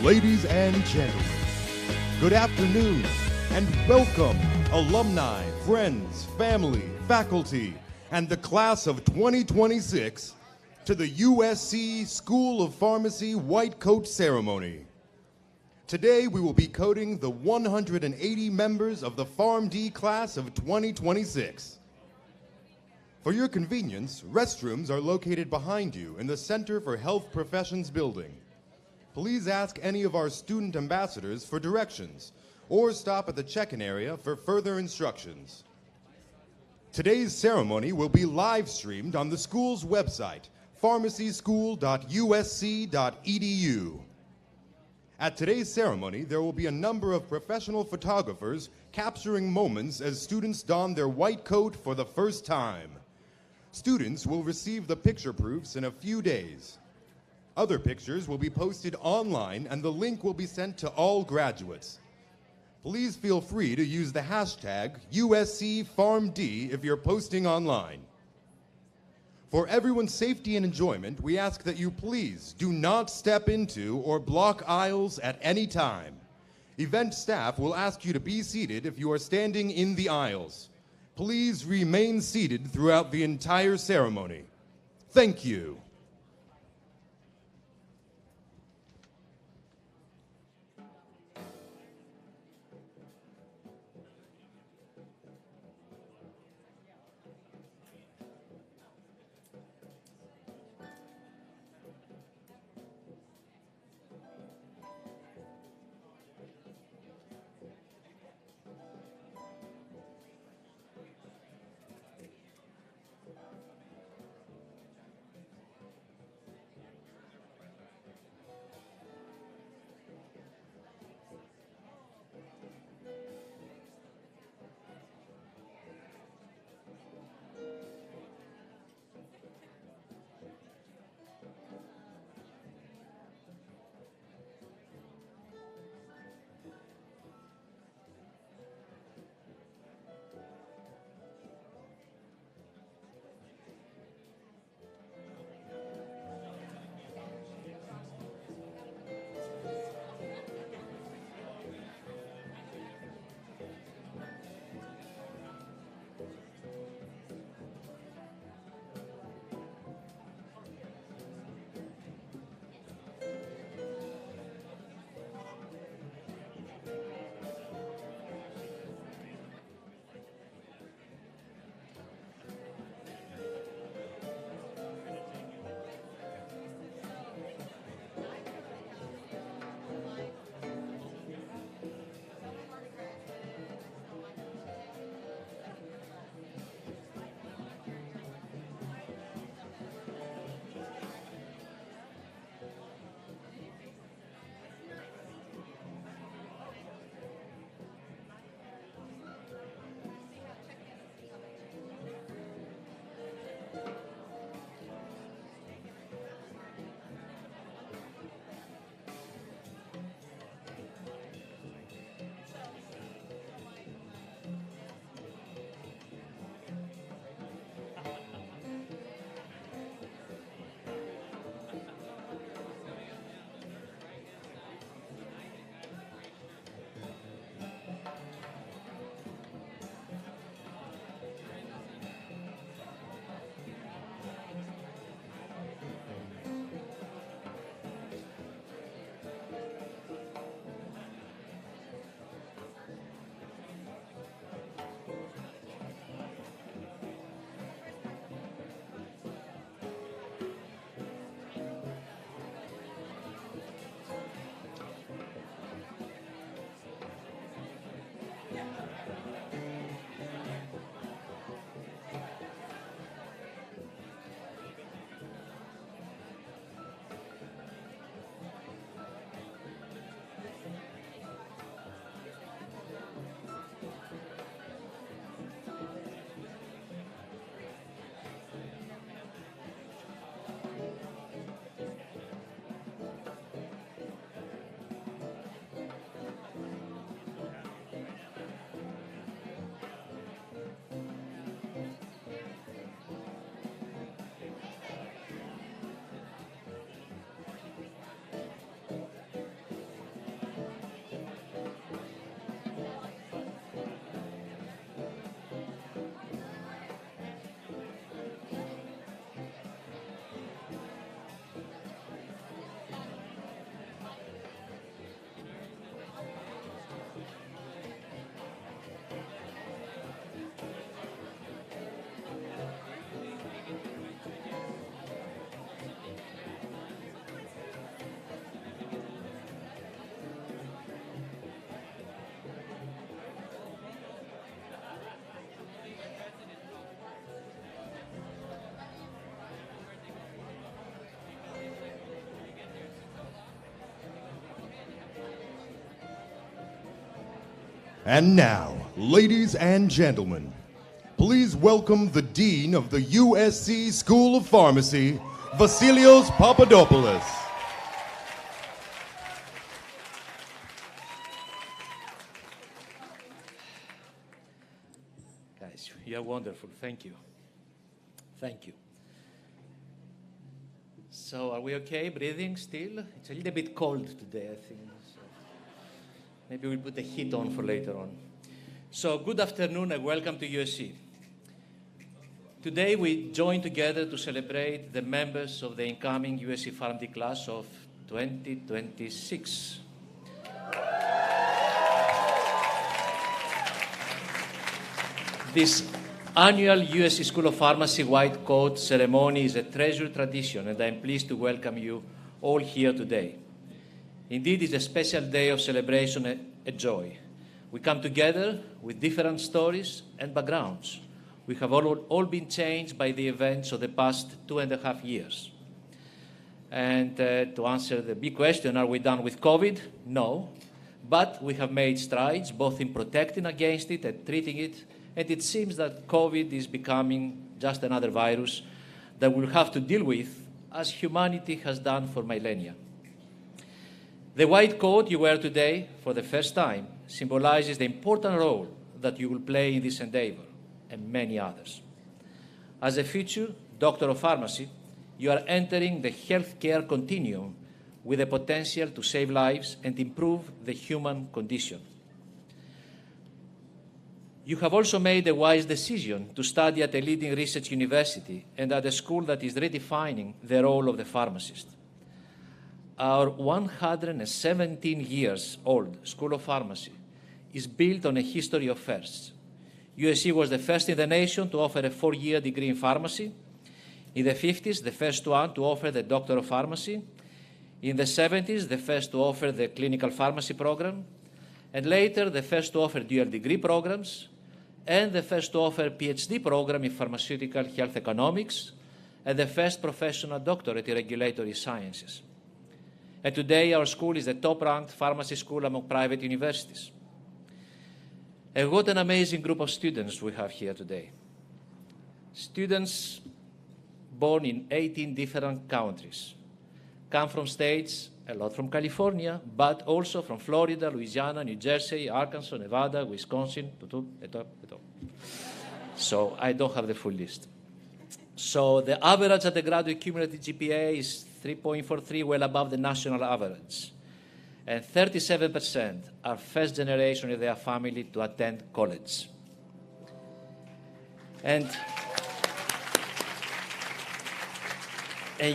Ladies and gentlemen, good afternoon and welcome, alumni, friends, family, faculty, and the class of 2026 to the USC School of Pharmacy White Coat Ceremony. Today we will be coding the 180 members of the PharmD Class of 2026. For your convenience, restrooms are located behind you in the Center for Health Professions building. Please ask any of our student ambassadors for directions or stop at the check-in area for further instructions. Today's ceremony will be live streamed on the school's website, pharmacyschool.usc.edu. At today's ceremony, there will be a number of professional photographers capturing moments as students don their white coat for the first time. Students will receive the picture proofs in a few days. Other pictures will be posted online and the link will be sent to all graduates. Please feel free to use the hashtag USCPharmD if you're posting online. For everyone's safety and enjoyment, we ask that you please do not step into or block aisles at any time. Event staff will ask you to be seated if you are standing in the aisles. Please remain seated throughout the entire ceremony. Thank you. And now, ladies and gentlemen, please welcome the Dean of the USC School of Pharmacy, Vasilios Papadopoulos. Guys, you are wonderful. Thank you. Thank you. So, are we okay breathing still? It's a little bit cold today, I think. So maybe we'll put the heat on for later on. So, good afternoon and welcome to USC. Today we join together to celebrate the members of the incoming USC PharmD Class of 2026. This annual USC School of Pharmacy White Coat ceremony is a treasured tradition, and I'm pleased to welcome you all here today. Indeed, it's a special day of celebration and joy. We come together with different stories and backgrounds. We have all been changed by the events of the past 2.5 years. And to answer the big question, are we done with COVID? No. But we have made strides both in protecting against it and treating it. And it seems that COVID is becoming just another virus that we'll have to deal with, as humanity has done for millennia. The white coat you wear today for the first time symbolizes the important role that you will play in this endeavor and many others. As a future doctor of pharmacy, you are entering the healthcare continuum with the potential to save lives and improve the human condition. You have also made a wise decision to study at a leading research university and at a school that is redefining the role of the pharmacist. Our 117 years old School of Pharmacy is built on a history of firsts. USC was the first in the nation to offer a 4-year degree in pharmacy. In the 50s, the first one to offer the Doctor of Pharmacy. In the 70s, the first to offer the clinical pharmacy program. And later, the first to offer dual degree programs. And the first to offer a PhD program in pharmaceutical health economics. And the first professional doctorate in regulatory sciences. And today, our school is the top-ranked pharmacy school among private universities. And what an amazing group of students we have here today. Students born in 18 different countries, come from states, a lot from California, but also from Florida, Louisiana, New Jersey, Arkansas, Nevada, Wisconsin, So I don't have the full list. So the average at the graduate cumulative GPA is 3.43, well above the national average. And 37% are first generation in their family to attend college. And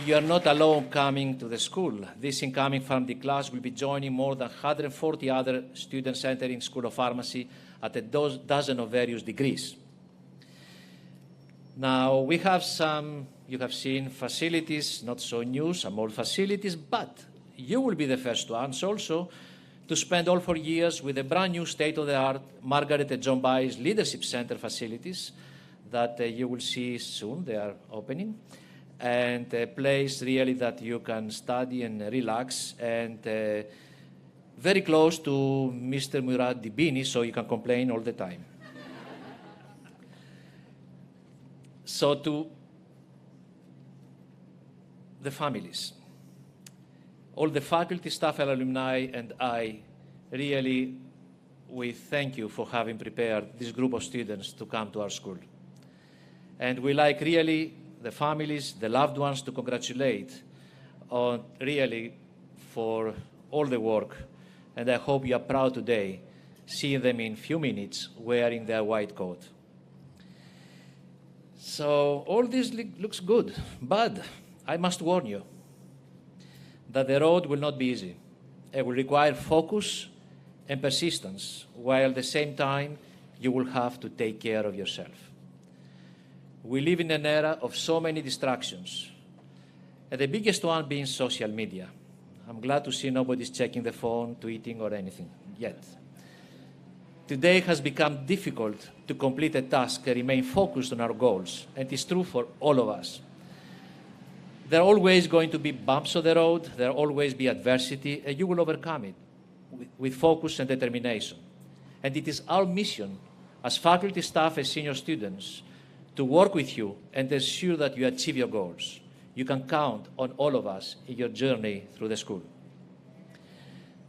you are not alone coming to the school. This incoming PharmD class will be joining more than 140 other students entering School of Pharmacy at a dozen of various degrees. Now, we have some, you have seen facilities, not so new, some old facilities, but you will be the first ones also to spend all 4 years with the brand new state-of-the-art Margaret and John Byes Leadership Center facilities that you will see soon. They are opening. And a place really that you can study and relax, and very close to Mr. Murad Dibini, so you can complain all the time. So to the families, all the faculty, staff, and alumni, and I, really, we thank you for having prepared this group of students to come to our school. And we like really the families, the loved ones to congratulate on really for all the work. And I hope you are proud today seeing them in a few minutes wearing their white coat. So all this looks good, but I must warn you that the road will not be easy. It will require focus and persistence, while at the same time you will have to take care of yourself. We live in an era of so many distractions, and the biggest one being social media. I'm glad to see nobody's checking the phone, tweeting, or anything yet. Today has become difficult to complete a task and remain focused on our goals, and it's true for all of us. There are always going to be bumps on the road, there will always be adversity, and you will overcome it with focus and determination. And it is our mission as faculty, staff, and senior students to work with you and ensure that you achieve your goals. You can count on all of us in your journey through the school.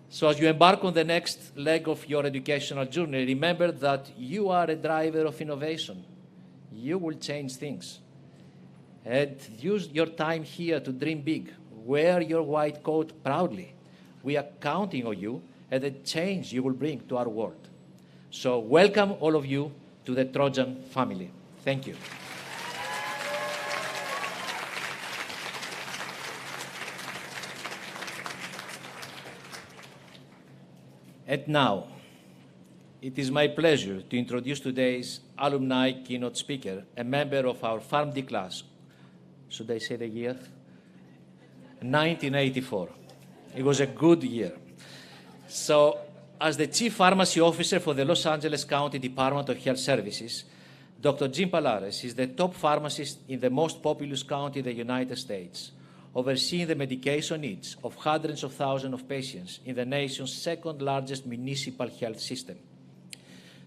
So as you embark on the next leg of your educational journey, remember that you are a driver of innovation. You will change things. And use your time here to dream big. Wear your white coat proudly. We are counting on you and the change you will bring to our world. So welcome all of you to the Trojan family. Thank you. And now, it is my pleasure to introduce today's alumni keynote speaker, a member of our PharmD class. Should I say the year? 1984. It was a good year. So, as the Chief Pharmacy Officer for the Los Angeles County Department of Health Services, Dr. Jim Palares is the top pharmacist in the most populous county in the United States, overseeing the medication needs of hundreds of thousands of patients in the nation's second largest municipal health system.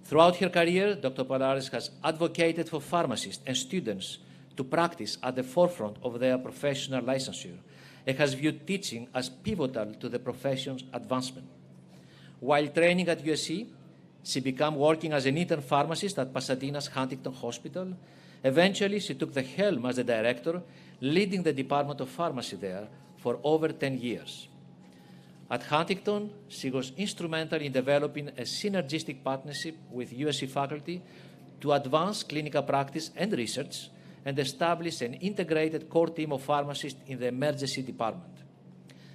Throughout her career, Dr. Palares has advocated for pharmacists and students to practice at the forefront of their professional licensure and has viewed teaching as pivotal to the profession's advancement. While training at USC, she began working as an intern pharmacist at Pasadena's Huntington Hospital. Eventually, she took the helm as the director, leading the Department of Pharmacy there for over 10 years. At Huntington, she was instrumental in developing a synergistic partnership with USC faculty to advance clinical practice and research and establish an integrated core team of pharmacists in the emergency department.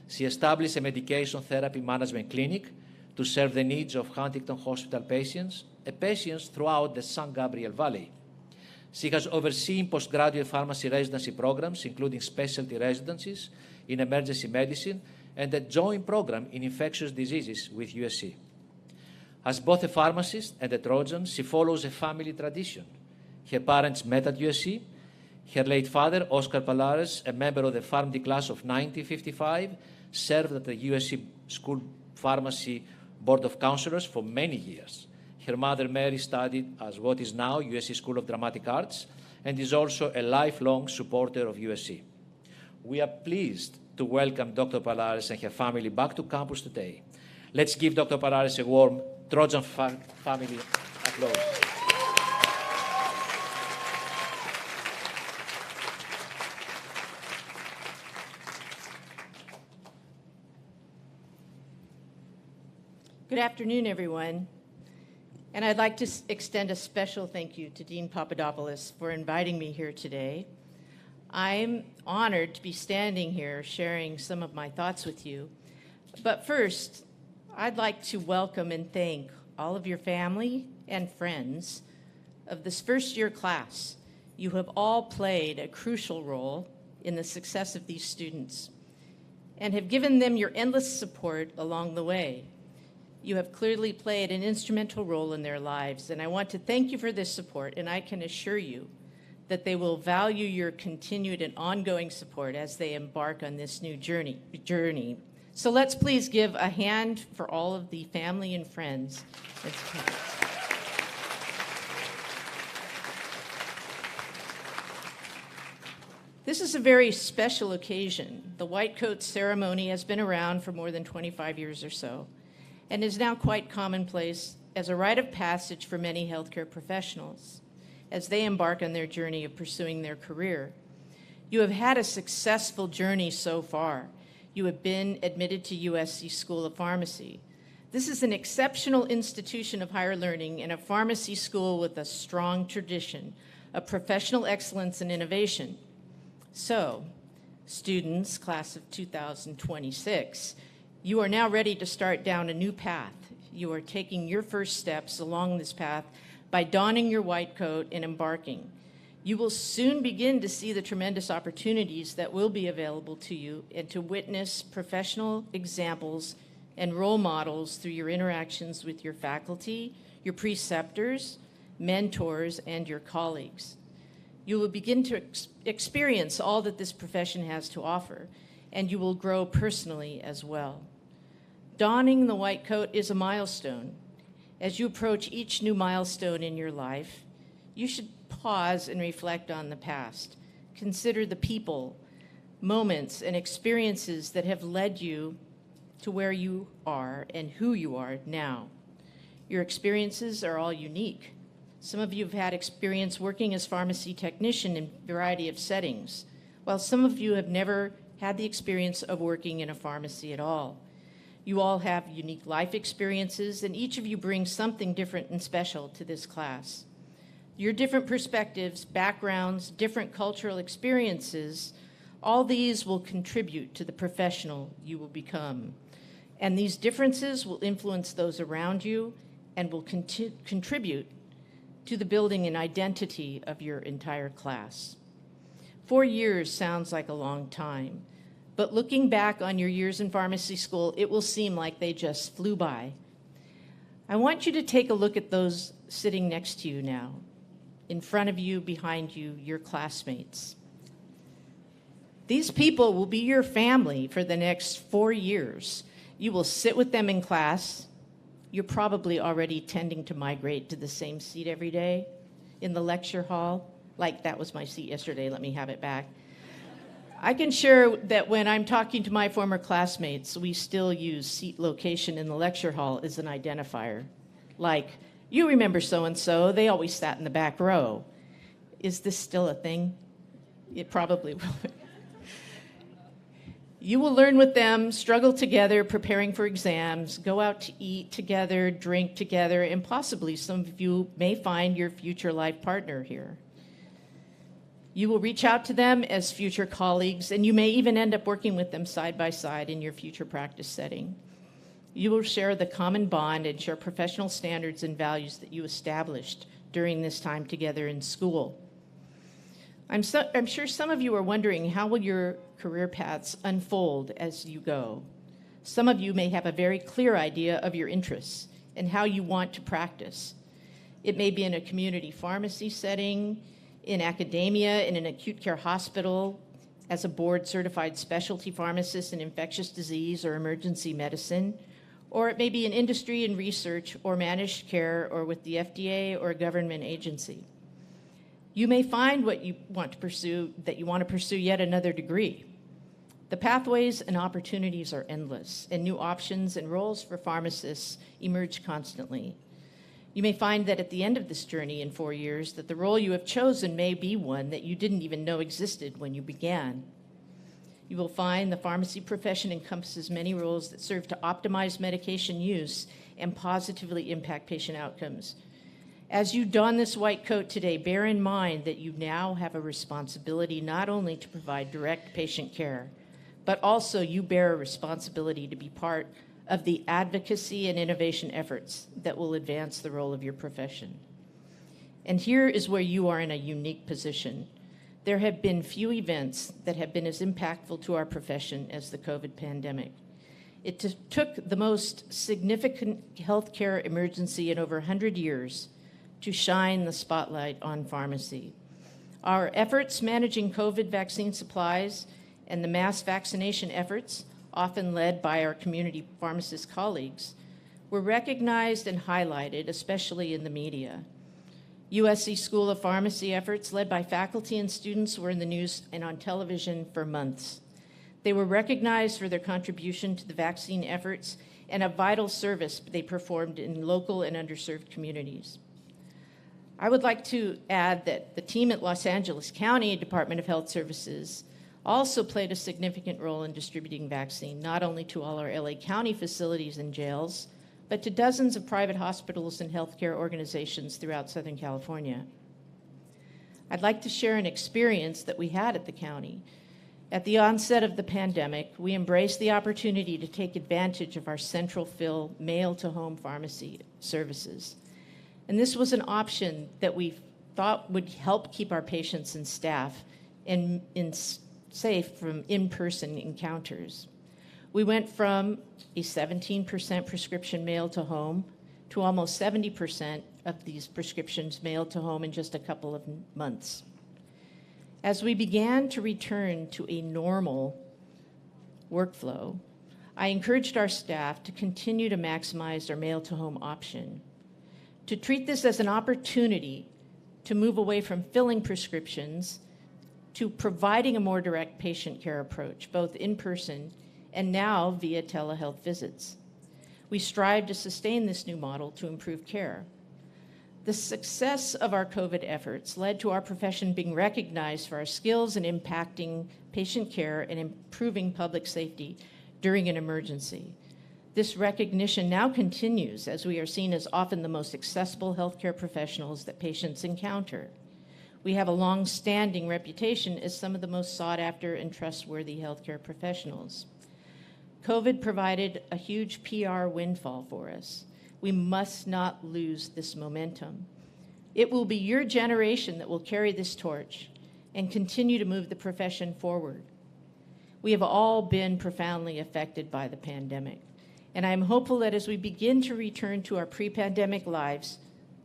She established a medication therapy management clinic to serve the needs of Huntington Hospital patients and patients throughout the San Gabriel Valley. She has overseen postgraduate pharmacy residency programs, including specialty residencies in emergency medicine and a joint program in infectious diseases with USC. As both a pharmacist and a Trojan, she follows a family tradition. Her parents met at USC. Her late father, Oscar Palares, a member of the PharmD Class of 1955, served at the USC School of Pharmacy Board of Counselors for many years. Her mother, Mary, studied at what is now USC School of Dramatic Arts and is also a lifelong supporter of USC. We are pleased to welcome Dr. Palares and her family back to campus today. Let's give Dr. Palares a warm Trojan family applause. Good afternoon, everyone. And I'd like to extend a special thank you to Dean Papadopoulos for inviting me here today. I'm honored to be standing here sharing some of my thoughts with you. But first, I'd like to welcome and thank all of your family and friends of this first-year class. You have all played a crucial role in the success of these students and have given them your endless support along the way. You have clearly played an instrumental role in their lives, and I want to thank you for this support, and I can assure you that they will value your continued and ongoing support as they embark on this new journey. So let's please give a hand for all of the family and friends. This is a very special occasion. The white coat ceremony has been around for more than 25 years or so, and is now quite commonplace as a rite of passage for many healthcare professionals as they embark on their journey of pursuing their career. You have had a successful journey so far. You have been admitted to USC School of Pharmacy. This is an exceptional institution of higher learning and a pharmacy school with a strong tradition of professional excellence and innovation. So, students, class of 2026, you are now ready to start down a new path. You are taking your first steps along this path by donning your white coat and embarking. You will soon begin to see the tremendous opportunities that will be available to you and to witness professional examples and role models through your interactions with your faculty, your preceptors, mentors, and your colleagues. You will begin to experience all that this profession has to offer, and you will grow personally as well. Donning the white coat is a milestone. As you approach each new milestone in your life, you should pause and reflect on the past. Consider the people, moments, and experiences that have led you to where you are and who you are now. Your experiences are all unique. Some of you have had experience working as pharmacy technician in a variety of settings, while some of you have never had the experience of working in a pharmacy at all. You all have unique life experiences, and each of you brings something different and special to this class. Your different perspectives, backgrounds, different cultural experiences, all these will contribute to the professional you will become. And these differences will influence those around you and will contribute to the building and identity of your entire class. 4 years sounds like a long time, but looking back on your years in pharmacy school, it will seem like they just flew by. I want you to take a look at those sitting next to you now. In front of you, behind you, your classmates. These people will be your family for the next 4 years. You will sit with them in class. You're probably already tending to migrate to the same seat every day in the lecture hall. Like, that was my seat yesterday, let me have it back. I can share that when I'm talking to my former classmates, we still use seat location in the lecture hall as an identifier. Like, you remember so-and-so, they always sat in the back row. Is this still a thing? It probably will be. You will learn with them, struggle together, preparing for exams, go out to eat together, drink together, and possibly some of you may find your future life partner here. You will reach out to them as future colleagues, and you may even end up working with them side by side in your future practice setting. You will share the common bond and share professional standards and values that you established during this time together in school. I'm sure some of you are wondering, how will your career paths unfold as you go? Some of you may have a very clear idea of your interests and how you want to practice. It may be in a community pharmacy setting, in academia, in an acute care hospital, as a board-certified specialty pharmacist in infectious disease or emergency medicine, or it may be in industry and research or managed care or with the FDA or a government agency. You may find what you want to pursue, that you want to pursue yet another degree. The pathways and opportunities are endless, and new options and roles for pharmacists emerge constantly. You may find that at the end of this journey in 4 years, that the role you have chosen may be one that you didn't even know existed when you began. You will find the pharmacy profession encompasses many roles that serve to optimize medication use and positively impact patient outcomes. As you don this white coat today, bear in mind that you now have a responsibility not only to provide direct patient care, but also you bear a responsibility to be part of the advocacy and innovation efforts that will advance the role of your profession. And here is where you are in a unique position. There have been few events that have been as impactful to our profession as the COVID pandemic. It took the most significant healthcare emergency in over 100 years to shine the spotlight on pharmacy. Our efforts managing COVID vaccine supplies and the mass vaccination efforts, often led by our community pharmacist colleagues, were recognized and highlighted, especially in the media. USC School of Pharmacy efforts led by faculty and students were in the news and on television for months. They were recognized for their contribution to the vaccine efforts and a vital service they performed in local and underserved communities. I would like to add that the team at Los Angeles County Department of Health Services also played a significant role in distributing vaccine, not only to all our LA County facilities and jails, but to dozens of private hospitals and healthcare organizations throughout Southern California. I'd like to share an experience that we had at the county. At the onset of the pandemic, we embraced the opportunity to take advantage of our central fill mail-to-home pharmacy services. And this was an option that we thought would help keep our patients and staff safe from in-person encounters. We went from a 17% prescription mail to home to almost 70% of these prescriptions mailed to home in just a couple of months. As we began to return to a normal workflow, I encouraged our staff to continue to maximize our mail to home option. to treat this as an opportunity to move away from filling prescriptions to providing a more direct patient care approach, both in person and now via telehealth visits. We strive to sustain this new model to improve care. The success of our COVID efforts led to our profession being recognized for our skills in impacting patient care and improving public safety during an emergency. This recognition now continues as we are seen as often the most accessible healthcare professionals that patients encounter. We have a long-standing reputation as some of the most sought-after and trustworthy healthcare professionals. COVID provided a huge PR windfall for us. We must not lose this momentum. It will be your generation that will carry this torch and continue to move the profession forward. We have all been profoundly affected by the pandemic, and I am hopeful that as we begin to return to our pre-pandemic lives,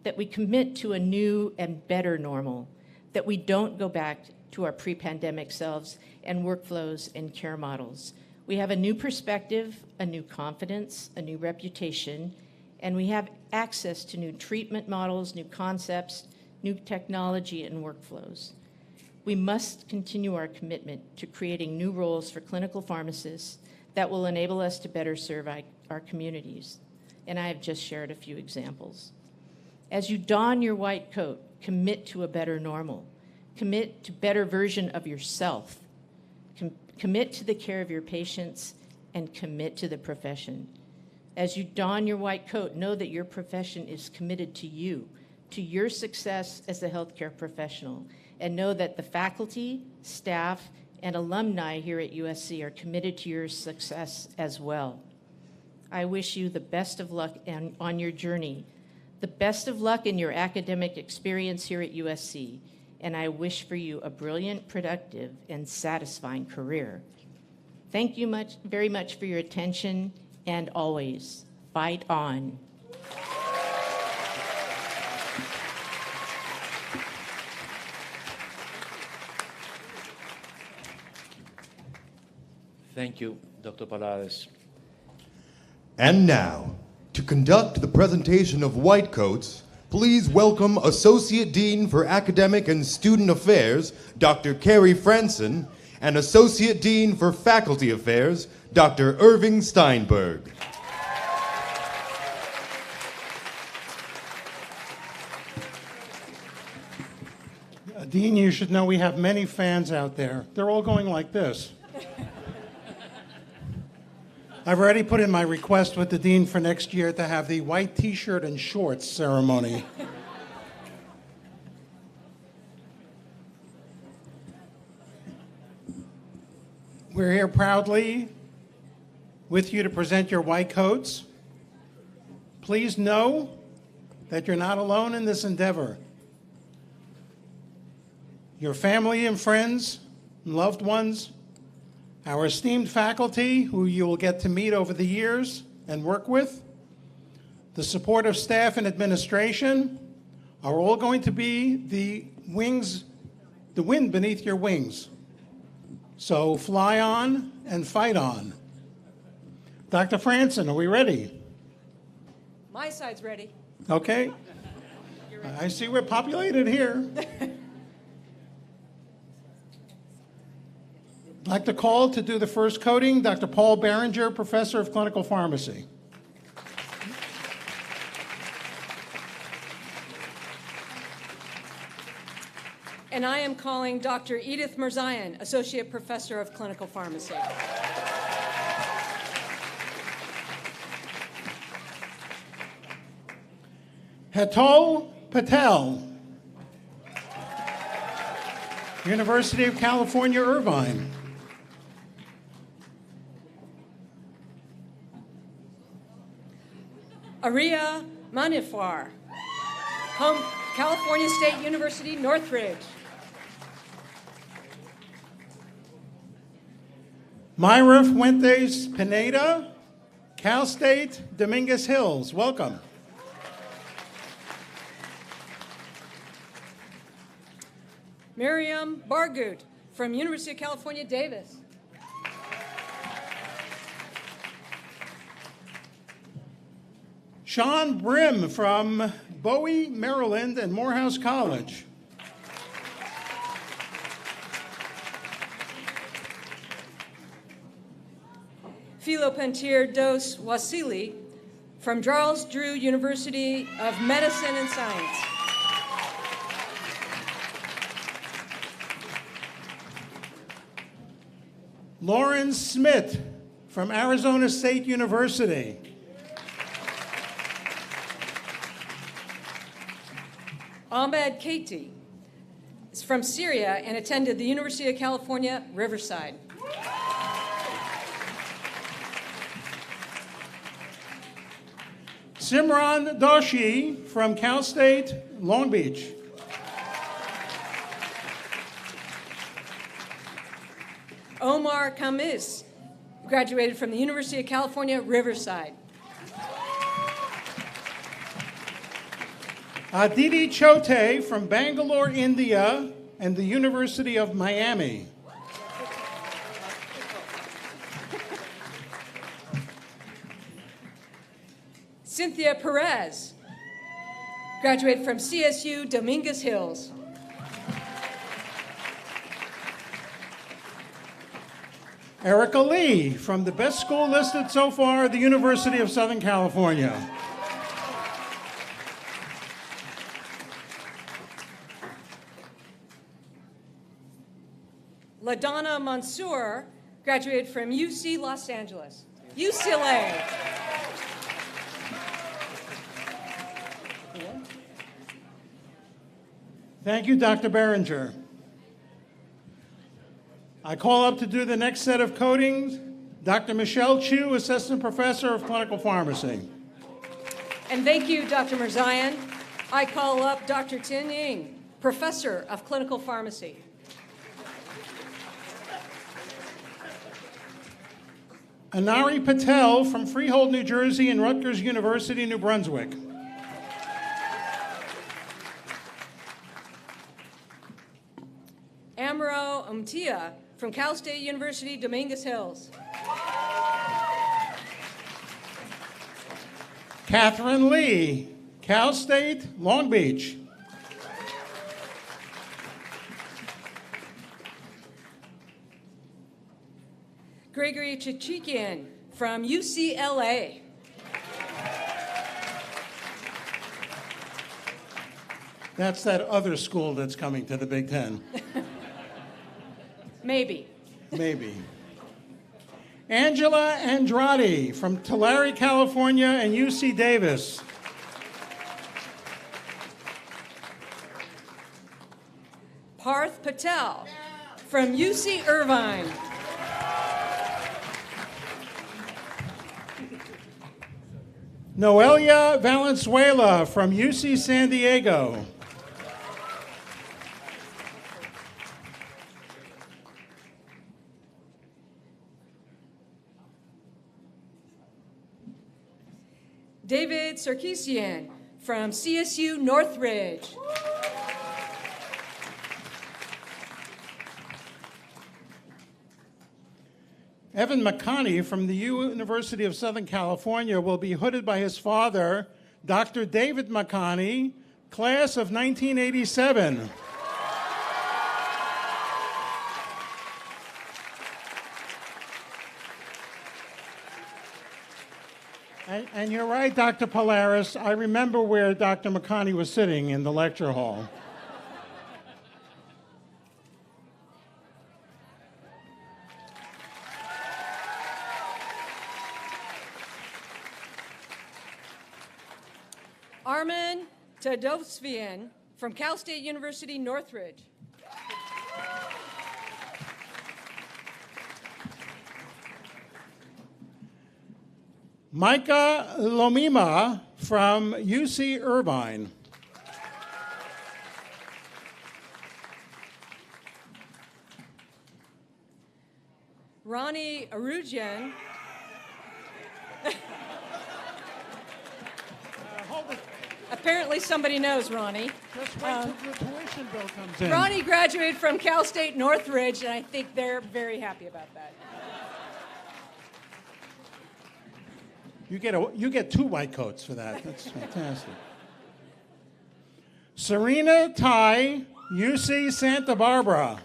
that we commit to a new and better normal, that we don't go back to our pre-pandemic selves and workflows and care models. We have a new perspective, a new confidence, a new reputation, and we have access to new treatment models, new concepts, new technology, and workflows. We must continue our commitment to creating new roles for clinical pharmacists that will enable us to better serve our communities. And I have just shared a few examples. As you don your white coat, commit to a better normal. Commit to a better version of yourself. Commit to the care of your patients, and commit to the profession. As you don your white coat, know that your profession is committed to you, to your success as a healthcare professional, and know that the faculty, staff, and alumni here at USC are committed to your success as well. I wish you the best of luck on your journey, the best of luck in your academic experience here at USC, and I wish for you a brilliant, productive, and satisfying career. Thank you very much for your attention, and always fight on. Thank you, Dr. Palades. And now, to conduct the presentation of White Coats, please welcome Associate Dean for Academic and Student Affairs, Dr. Carrie Franson, and Associate Dean for Faculty Affairs, Dr. Irving Steinberg. Dean, you should know we have many fans out there. They're all going like this. I've already put in my request with the Dean for next year to have the white t-shirt and shorts ceremony. We're here proudly with you to present your white coats. Please know that you're not alone in this endeavor. Your family and friends and loved ones, our esteemed faculty who you will get to meet over the years and work with, the supportive staff and administration are all going to be the wind beneath your wings. So fly on and fight on. Dr. Franson, are we ready? My side's ready. Okay. I see we're populated here. I'd like to call to do the first coating, Dr. Paul Berenger, Professor of Clinical Pharmacy. And I am calling Dr. Edith Mirzayan, Associate Professor of Clinical Pharmacy. Hetal Patel, University of California, Irvine. Aria Manifar, California State University, Northridge. Myra Fuentes Pineda, Cal State, Dominguez Hills. Welcome. Miriam Bargut from University of California, Davis. Sean Brim from Bowie, Maryland, and Morehouse College. Philopentir Dos Wasili from Charles Drew University of Medicine and Science. Lauren Smith from Arizona State University. Ahmed Keiti is from Syria and attended the University of California, Riverside. Simran Doshi from Cal State, Long Beach. Omar Kamis graduated from the University of California, Riverside. Aditi Chote from Bangalore, India, and the University of Miami. Cynthia Perez graduated from CSU Dominguez Hills. Erica Lee from the best school listed so far, the University of Southern California. LaDonna Mansour graduated from UC Los Angeles. UCLA. Thank you, Dr. Berenger. I call up to do the next set of codings, Dr. Michelle Chu, Assistant Professor of Clinical Pharmacy. And thank you, Dr. Mirzayan. I call up Dr. Tin Ying, Professor of Clinical Pharmacy. Anari Patel from Freehold, New Jersey, and Rutgers University, New Brunswick. Amaro Umtia from Cal State University, Dominguez Hills. Catherine Lee, Cal State, Long Beach. Gregory Chichikian from UCLA. That's that other school that's coming to the Big Ten. Maybe. Maybe. Angela Andrade from Tulare, California, and UC Davis. Parth Patel from UC Irvine. Noelia Valenzuela from UC San Diego. David Sarkisian from CSU Northridge. Evan McConney from the University of Southern California will be hooded by his father, Dr. David McConney, class of 1987. And you're right, Dr. Polaris. I remember where Dr. McConney was sitting in the lecture hall. Armin Tadovsvian from Cal State University, Northridge. Micah Lomima from UC Irvine. Ronnie Arujian. Apparently somebody knows Ronnie. Just wait till the tuition bill comes in. Ronnie graduated from Cal State Northridge, and I think they're very happy about that. You get 2 white coats for that. That's fantastic. Serena Tai, UC Santa Barbara.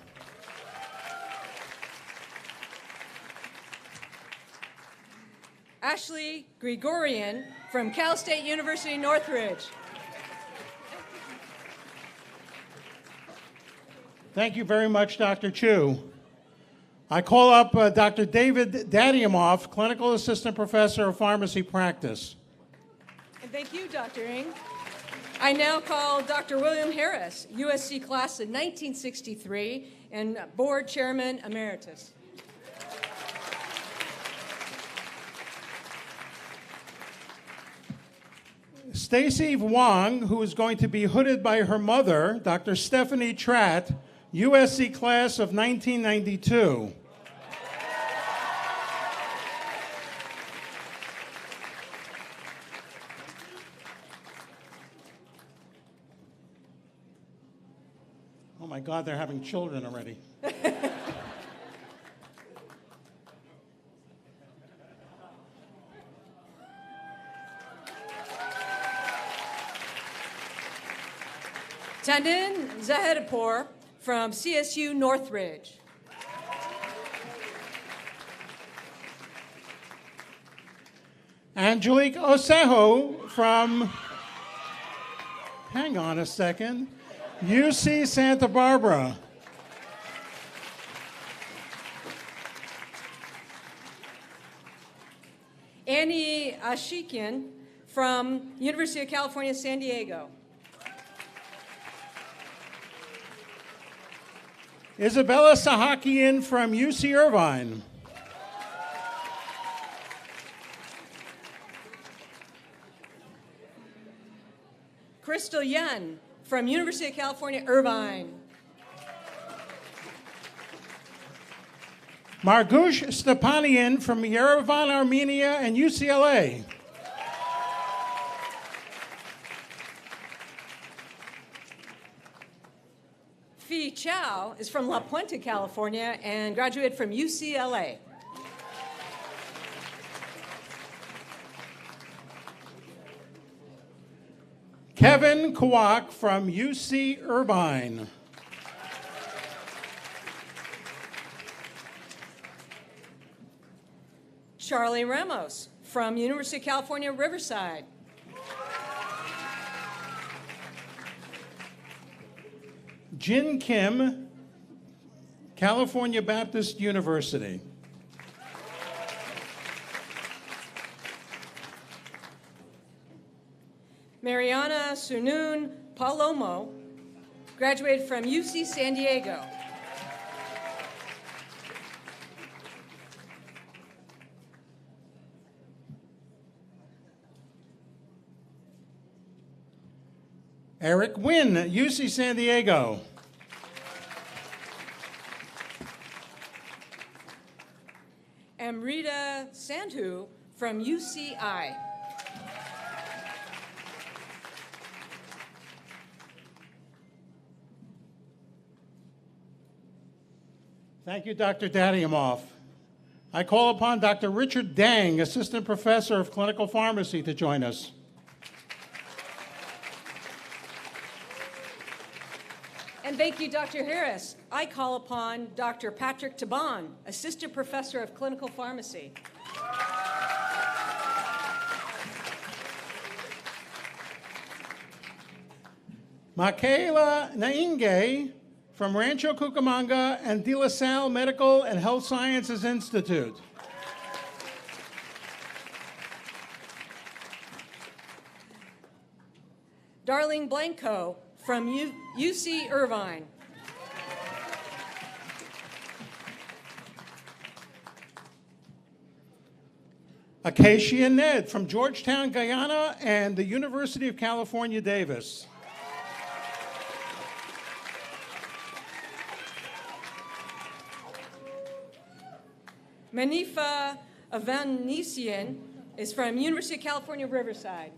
Ashley Gregorian from Cal State University Northridge. Thank you very much, Dr. Chu. I call up Dr. David Dadiamoff, Clinical Assistant Professor of Pharmacy Practice. And thank you, Dr. Ng. I now call Dr. William Harris, USC Class of 1963 and Board Chairman Emeritus. Stacy Wong, who is going to be hooded by her mother, Dr. Stephanie Tratt, USC Class of 1992. Oh my God, they're having children already. Tandon Zahedapur from CSU Northridge. Angelique Osejo from, hang on a second, UC Santa Barbara. Annie Ashikian from University of California, San Diego. Isabella Sahakian from UC Irvine. Crystal Yun from University of California, Irvine. Margush Stepanian from Yerevan, Armenia and UCLA. Fee Chow is from La Puente, California, and graduated from UCLA. Kevin Kowak from UC Irvine. Charlie Ramos from University of California, Riverside. Jin Kim, California Baptist University. Mariana Sunun Palomo graduated from UC San Diego. Eric Wynn, UC San Diego. Amrita Sandhu from UCI. Thank you, Dr. Dadiamoff. I call upon Dr. Richard Dang, Assistant Professor of Clinical Pharmacy, to join us. And thank you, Dr. Harris. I call upon Dr. Patrick Taban, Assistant Professor of Clinical Pharmacy. Michaela Nainge from Rancho Cucamonga and De La Salle Medical and Health Sciences Institute. Darling Blanco from UC Irvine. Acacia Ned from Georgetown, Guyana and the University of California, Davis. Manifa Avanesian is from University of California, Riverside.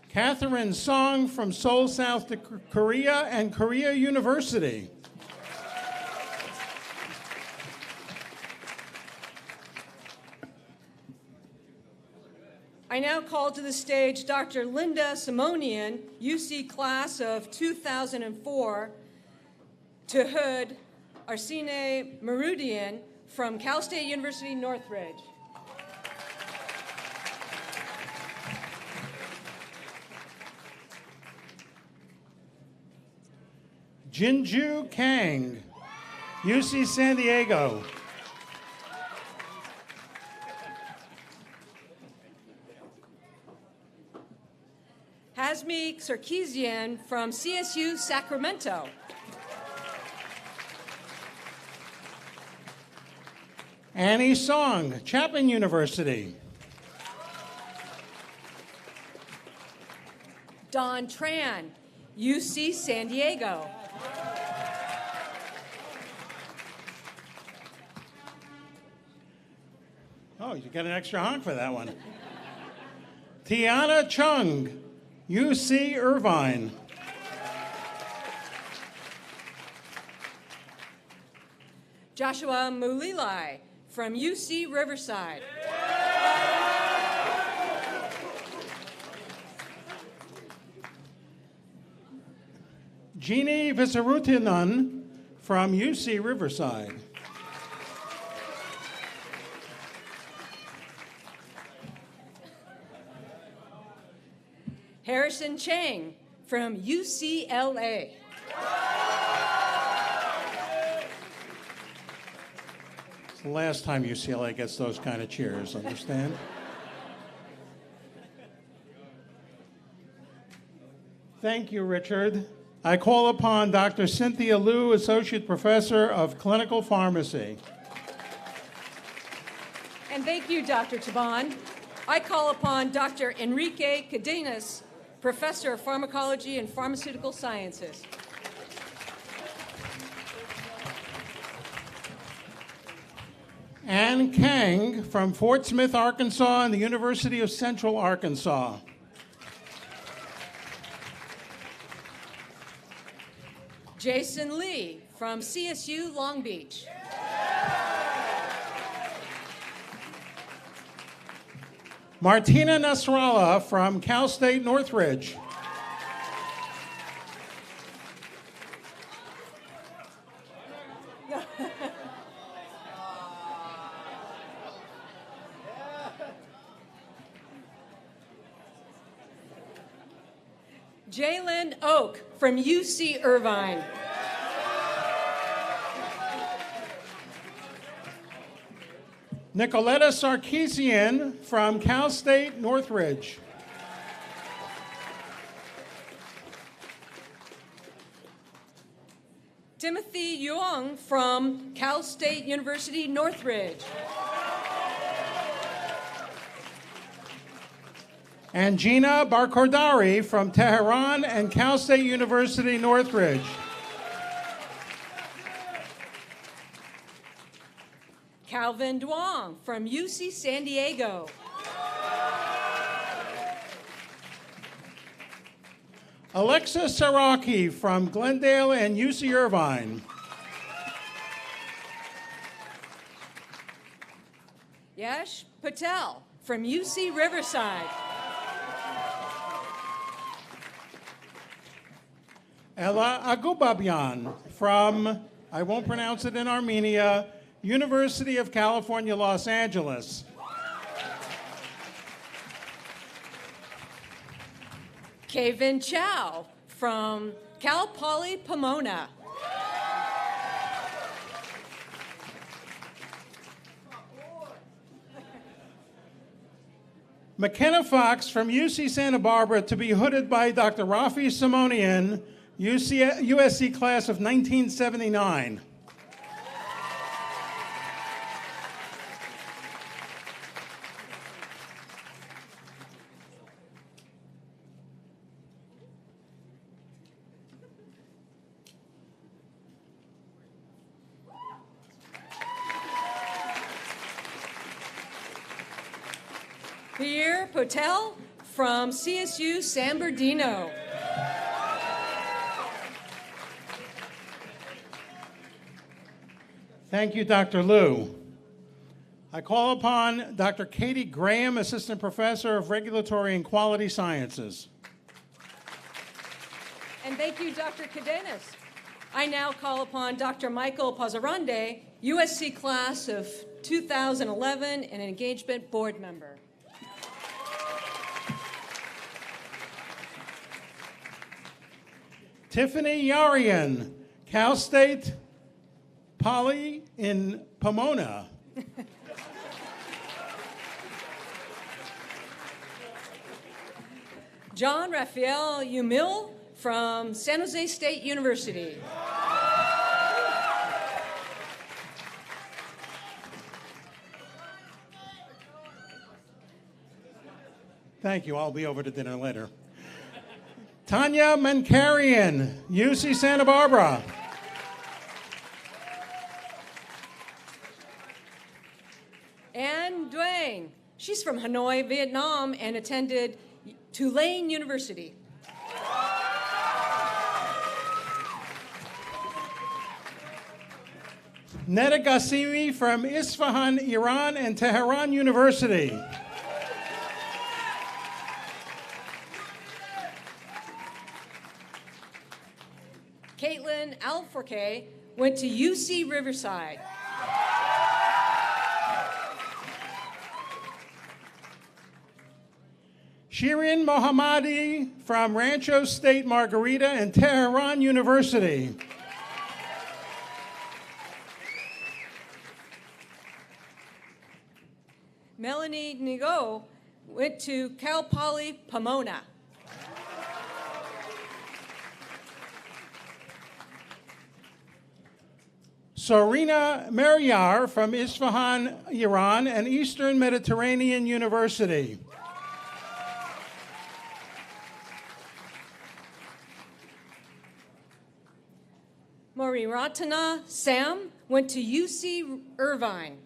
Catherine Song from Seoul, South Korea and Korea University. I now call to the stage Dr. Linda Simonian, UC Class of 2004, to Hood Arsene Marudian from Cal State University, Northridge. Jinju Kang, UC San Diego. Hazmi Sarkeesian from CSU, Sacramento. Annie Song, Chapman University. Don Tran, UC San Diego. Oh, you get an extra honk for that one. Tiana Chung, UC Irvine. Joshua Mulilai from UC Riverside. Jeannie Visarutinan from UC Riverside. Harrison Chang from UCLA. It's the last time UCLA gets those kind of cheers, understand? Thank you, Richard. I call upon Dr. Cynthia Liu, Associate Professor of Clinical Pharmacy. And thank you, Dr. Taban. I call upon Dr. Enrique Cadenas, Professor of Pharmacology and Pharmaceutical Sciences. Ann Kang from Fort Smith, Arkansas, and the University of Central Arkansas. Jason Lee from CSU Long Beach. Martina Nasrallah from Cal State Northridge. Jalen Oak from UC Irvine. Nicoletta Sarkeesian from Cal State Northridge. Timothy Yuang from Cal State University, Northridge. And Gina Barkordari from Tehran and Cal State University, Northridge. Calvin Duong from UC San Diego. Alexa Saraki from Glendale and UC Irvine. Yash Patel from UC Riverside. Ella Agubabyan from, I won't pronounce it in Armenia, University of California, Los Angeles. Kevin Chow from Cal Poly Pomona. McKenna Fox from UC Santa Barbara to be hooded by Dr. Rafi Simonian, USC Class of 1979. Pierre Potel from CSU San Bernardino. Thank you, Dr. Liu. I call upon Dr. Katie Graham, Assistant Professor of Regulatory and Quality Sciences. And thank you, Dr. Cadenas. I now call upon Dr. Michael Pazzarande, USC Class of 2011 and an Engagement Board Member. Tiffany Yarian, Cal State Poly in Pomona. John Raphael Umil from San Jose State University. Thank you. I'll be over to dinner later. Tanya Mankarian, UC Santa Barbara. Anne Duane. She's from Hanoi, Vietnam, and attended Tulane University. Neda Ghassemi from Isfahan, Iran, and Tehran University. Caitlin Alforquet went to UC Riverside. Shirin Mohammadi from Rancho State Margarita and Tehran University. Melanie Nigo went to Cal Poly Pomona. Sorina Meryar from Isfahan, Iran, and Eastern Mediterranean University. Moriratana Sam went to UC Irvine.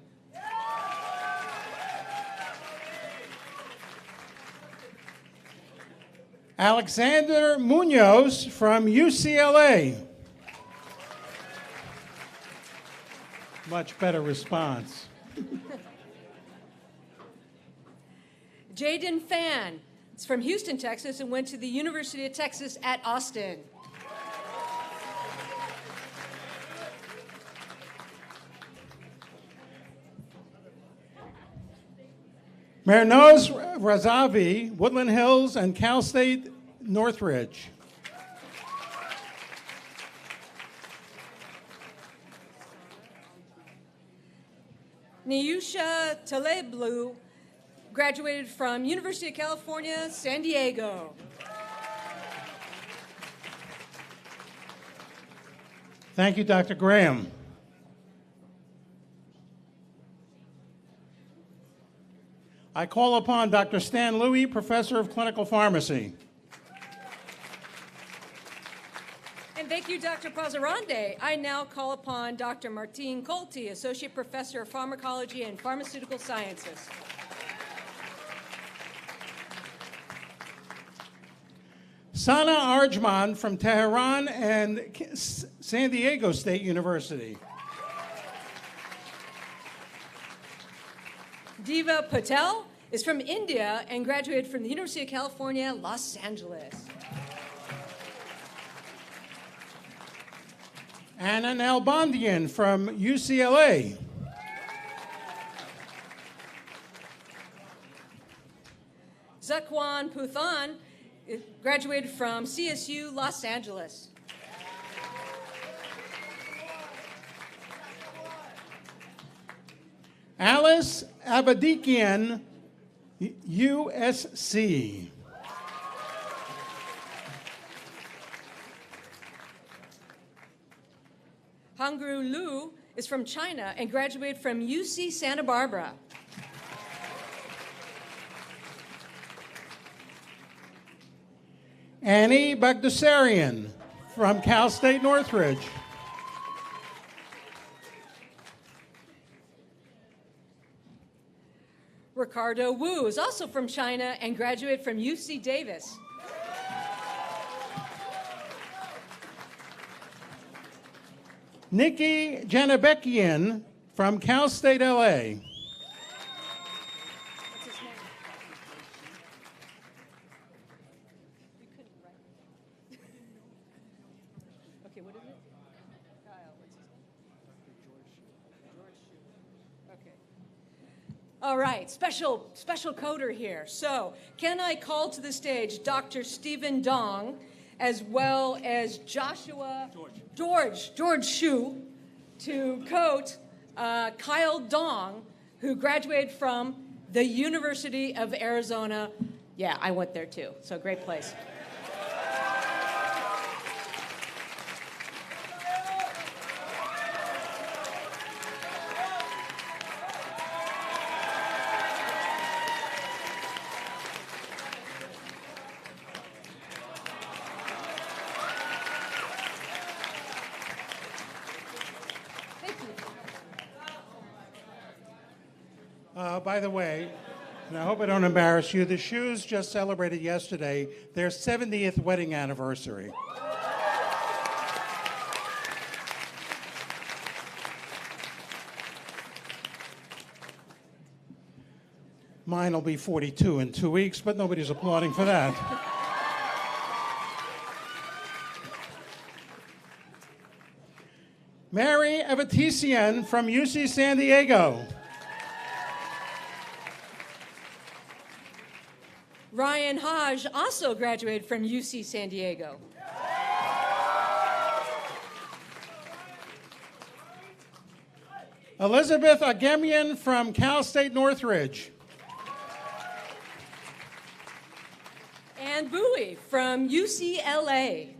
Alexander Munoz from UCLA. Much better response. Jaden Fan is from Houston, Texas, and went to the University of Texas at Austin. Mernoz Razavi, Woodland Hills, and Cal State Northridge. Niusha Taleblu graduated from University of California, San Diego. Thank you, Dr. Graham. I call upon Dr. Stan Louie, Professor of Clinical Pharmacy. And thank you, Dr. Pazzarande. I now call upon Dr. Martine Colty, Associate Professor of Pharmacology and Pharmaceutical Sciences. Sana Arjman from Tehran and San Diego State University. Diva Patel is from India and graduated from the University of California, Los Angeles. Anna Nalbandian from UCLA. Zakwan Puthan graduated from CSU, Los Angeles. Alice Abadikian, USC. Hangru Lu is from China and graduated from UC Santa Barbara. Annie Bagdasarian from Cal State Northridge. Ricardo Wu is also from China and graduated from UC Davis. Nikki Janabekian from Cal State LA. All right, special coder here. So, can I call to the stage Dr. Stephen Dong, as well as George Shu, to coat Kyle Dong, who graduated from the University of Arizona. Yeah, I went there too, so great place. By the way, and I hope I don't embarrass you, the Shus just celebrated yesterday their 70th wedding anniversary. Mine will be 42 in 2 weeks, but nobody's applauding for that. Mary Evatisian from UC San Diego. Ryan Hodge also graduated from UC San Diego. Elizabeth Agemian from Cal State Northridge. And Bowie from UCLA.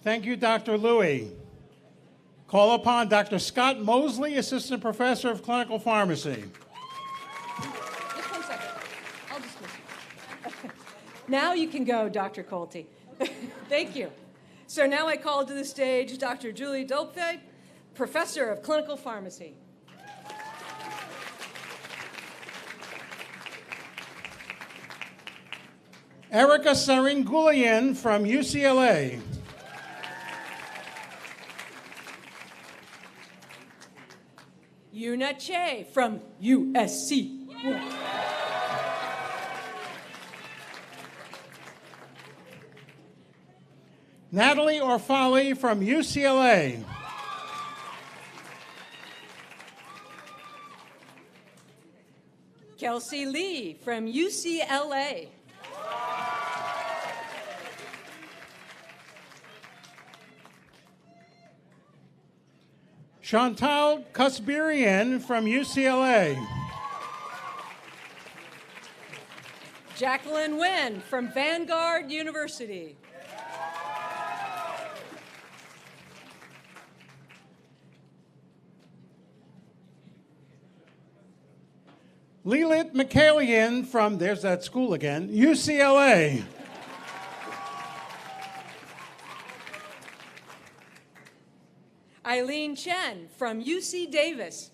Thank you, Dr. Louie. Call upon Dr. Scott Mosley, Assistant Professor of Clinical Pharmacy. Just 1 second. I'll dismiss you. Now you can go, Dr. Colty. Thank you. So now I call to the stage Dr. Julie Dolpfeld, Professor of Clinical Pharmacy. Erica Saringulian from UCLA. Yuna Che from USC. Natalie Orfali from UCLA. Kelsey Lee from UCLA. Chantal Kasbirian from UCLA. Jacqueline Nguyen from Vanguard University. Lilit Mikhalian from, there's that school again, UCLA. Eileen Chen from UC Davis.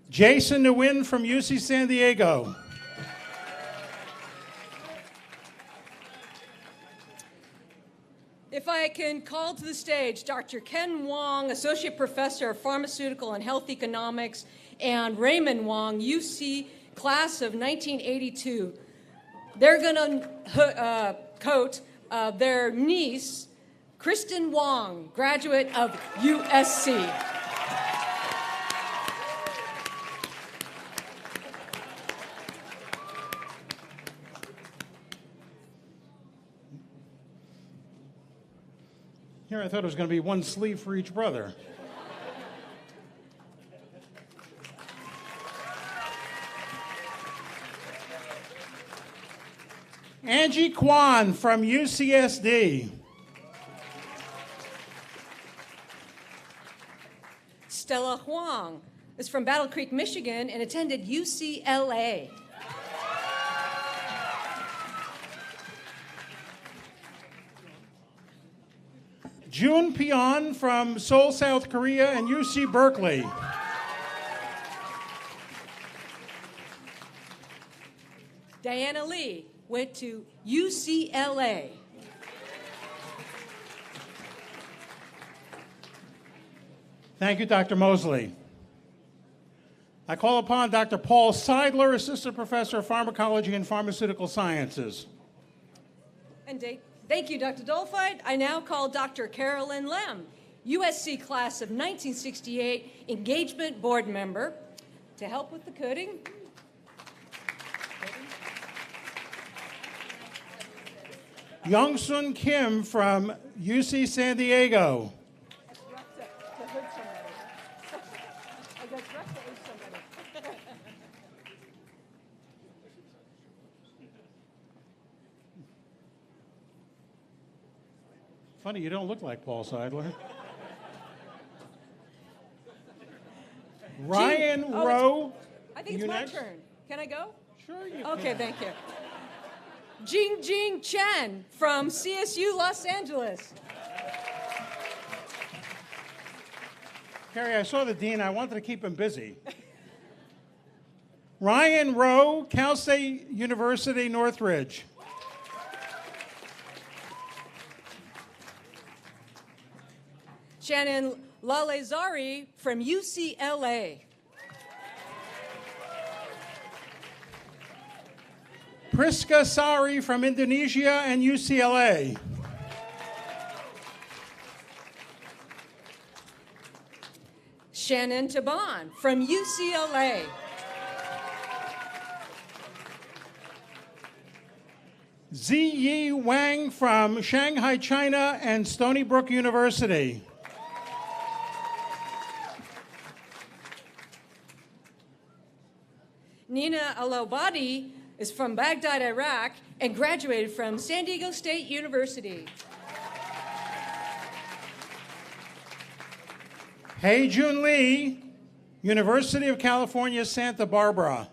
Jason Nguyen from UC San Diego. If I can call to the stage Dr. Ken Wong, Associate Professor of Pharmaceutical and Health Economics, and Raymond Wong, UC Class of 1982. They're going to coat their niece, Kristen Wong, graduate of USC. Here I thought it was going to be one sleeve for each brother. Angie Kwan from UCSD. Stella Huang is from Battle Creek, Michigan, and attended UCLA. June Pion from Seoul, South Korea, and UC Berkeley. Diana Lee went to UCLA. Thank you, Dr. Mosley. I call upon Dr. Paul Seidler, Assistant Professor of Pharmacology and Pharmaceutical Sciences. And thank you, Dr. Dolfeit. I now call Dr. Carolyn Lem, USC Class of 1968 Engagement Board Member, to help with the coding. Youngsun Kim from UC San Diego. Funny, you don't look like Paul Seidler. Ryan Rowe. I think it's my turn. Can I go? Sure you Okay, can. thank you. Jingjing Chen from CSU Los Angeles. Carrie, I saw the dean. I wanted to keep him busy. Ryan Rowe, Cal State University, Northridge. Shannon Lalezari from UCLA. Priska Sari from Indonesia and UCLA. Shannon Taban from UCLA. Ziyi Wang from Shanghai, China and Stony Brook University. Nina Alobadi is from Baghdad, Iraq, and graduated from San Diego State University. Hei Jun Lee, University of California, Santa Barbara.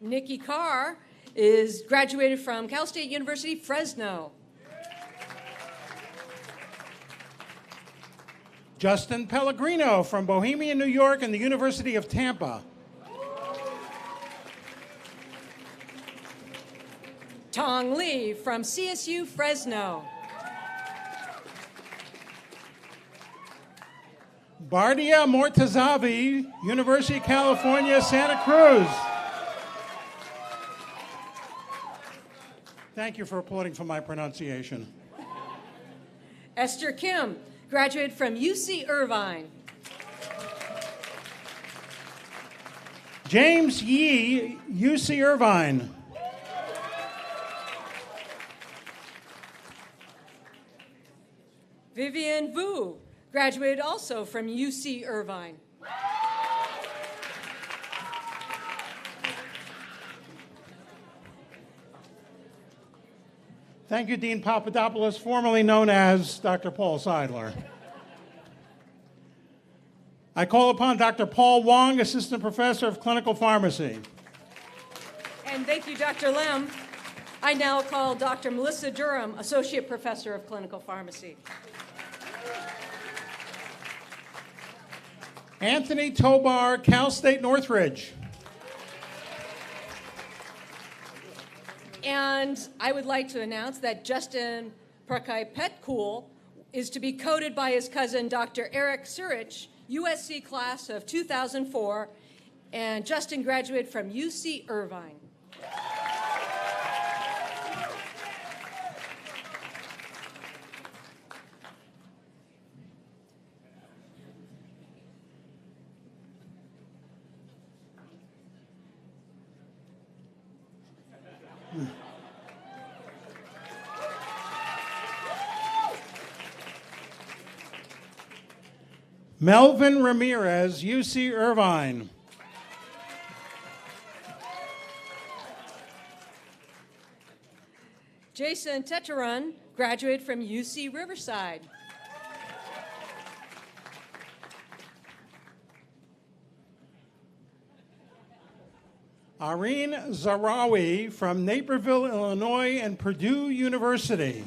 Nikki Carr is graduated from Cal State University, Fresno. Justin Pellegrino from Bohemian, New York and the University of Tampa. Tong Lee from CSU, Fresno. Bardia Mortazavi, University of California, Santa Cruz. Thank you for applauding for my pronunciation. Esther Kim graduated from UC Irvine. James Yee, UC Irvine. Vivian Vu graduated also from UC Irvine. Thank you, Dean Papadopoulos, formerly known as Dr. Paul Seidler. I call upon Dr. Paul Wong, Assistant Professor of Clinical Pharmacy. And thank you, Dr. Lem. I now call Dr. Melissa Durham, Associate Professor of Clinical Pharmacy. Anthony Tobar, Cal State Northridge. And I would like to announce that Justin Prakay Petkul is to be coded by his cousin, Dr. Eric Surich, USC Class of 2004, and Justin graduated from UC Irvine. Melvin Ramirez, UC Irvine. Jason Teteran graduated from UC Riverside. Irene Zarawi from Naperville, Illinois and Purdue University.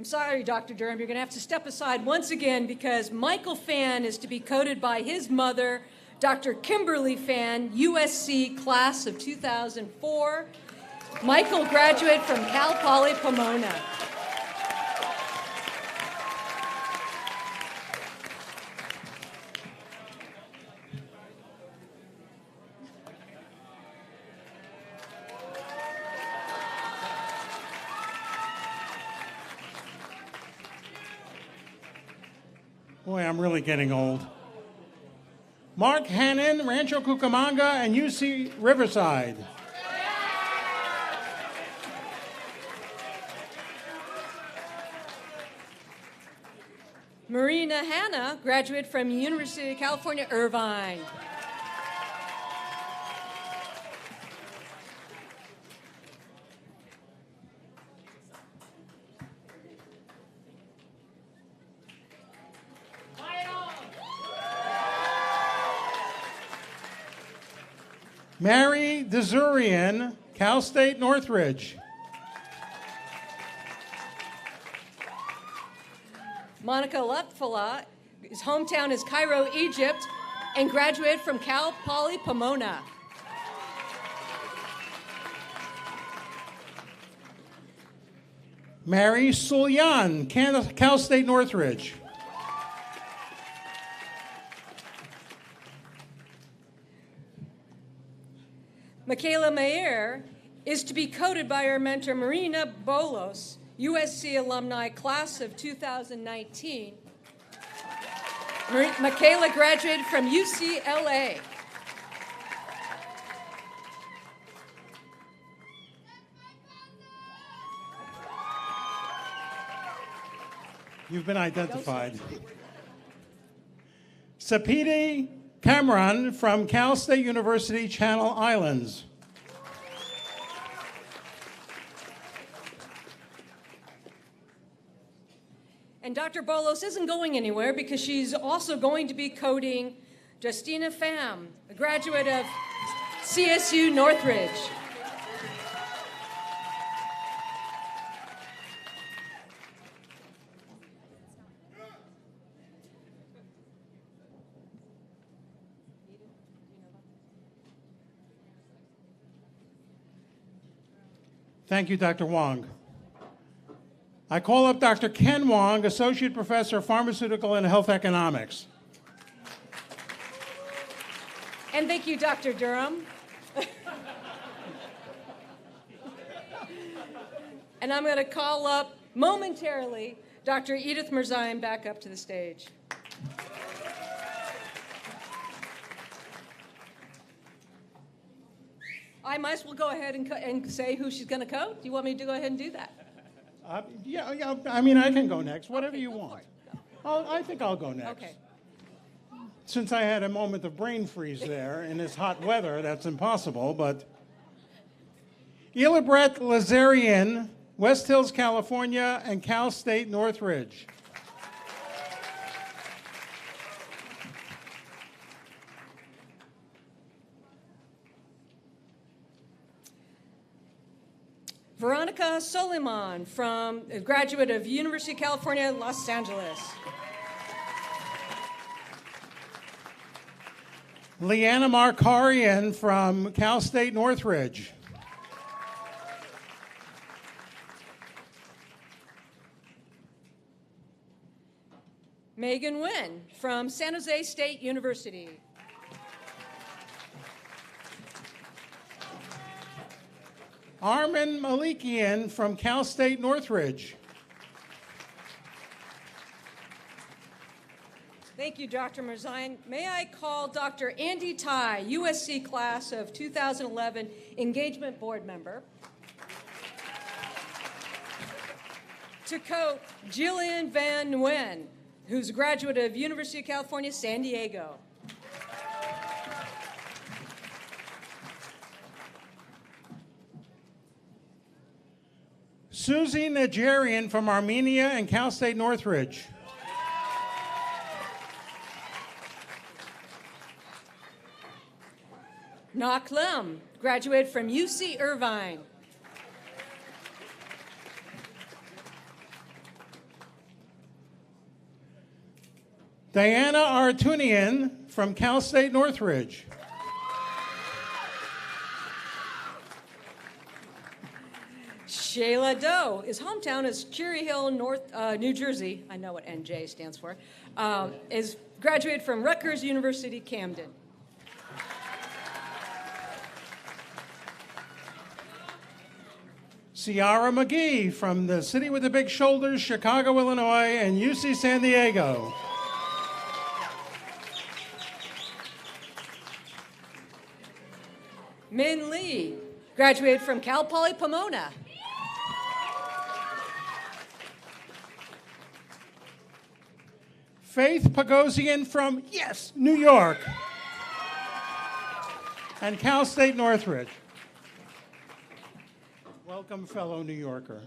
I'm sorry, Dr. Durham, you're going to have to step aside once again because Michael Fan is to be coded by his mother, Dr. Kimberly Fan, USC Class of 2004. Michael, graduate from Cal Poly Pomona. Boy, I'm really getting old. Mark Hannon, Rancho Cucamonga and UC Riverside. Marina Hanna, graduate from University of California, Irvine. Mary Desurian, Cal State Northridge. Monica Lutfala, his hometown is Cairo, Egypt, and graduated from Cal Poly Pomona. Mary Sulyan, Cal State Northridge. Michaela Mayer is to be coated by her mentor Marina Bolos, USC alumni class of 2019. Michaela graduated from UCLA. You've been identified. Sapiti Cameron from Cal State University, Channel Islands. And Dr. Bolos isn't going anywhere because she's also going to be coding Justina Pham, a graduate of CSU Northridge. Thank you, Dr. Wong. I call up Dr. Ken Wong, Associate Professor of Pharmaceutical and Health Economics. And thank you, Dr. Durham. And I'm going to call up momentarily Dr. Edith Mirzayan back up to the stage. I might as well go ahead and say who she's going to code. Do you want me to go ahead and do that? Yeah, I mean, I can go next, whatever you want. I think I'll go next. Okay. Since I had a moment of brain freeze there in this hot weather, that's impossible, but Ilibret Lazarian, West Hills, California, and Cal State Northridge. Veronica Soliman, from a graduate of University of California, Los Angeles. Leanna Markarian from Cal State Northridge. Megan Nguyen from San Jose State University. Armin Malikian from Cal State Northridge. Thank you, Dr. Mirzayan. May I call Dr. Andy Tai, USC class of 2011 Engagement Board member, to coach Jillian Van Nguyen, who's a graduate of University of California, San Diego. Susie Nigerian from Armenia and Cal State Northridge. Nak Lim, graduate from UC Irvine. Diana Artunian from Cal State Northridge. Shayla Doe. His hometown is Cherry Hill, New Jersey. I know what NJ stands for. Is graduated from Rutgers University, Camden. Ciara McGee from the city with the big shoulders, Chicago, Illinois, and UC San Diego. Min Lee, graduated from Cal Poly Pomona. Faith Pagosian from, yes, New York. And Cal State Northridge. Welcome, fellow New Yorker.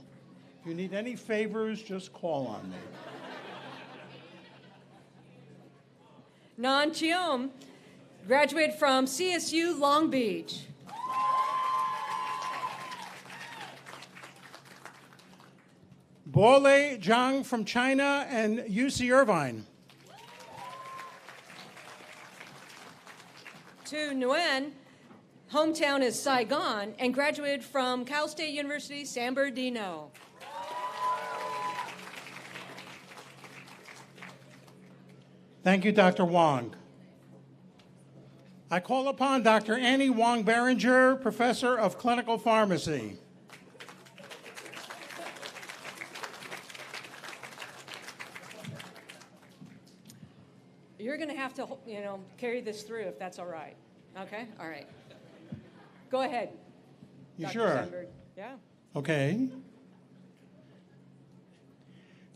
If you need any favors, just call on me. Nan Chiom, graduated from CSU Long Beach. Bole Zhang from China and UC Irvine. Tu Nguyen, hometown is Saigon, and graduated from Cal State University, San Bernardino. Thank you, Dr. Wong. I call upon Dr. Annie Wong Berenger, Professor of Clinical Pharmacy. You're going to have to, carry this through if that's all right. Okay? All right. Go ahead. You Dr. sure? Sandberg. Yeah. Okay.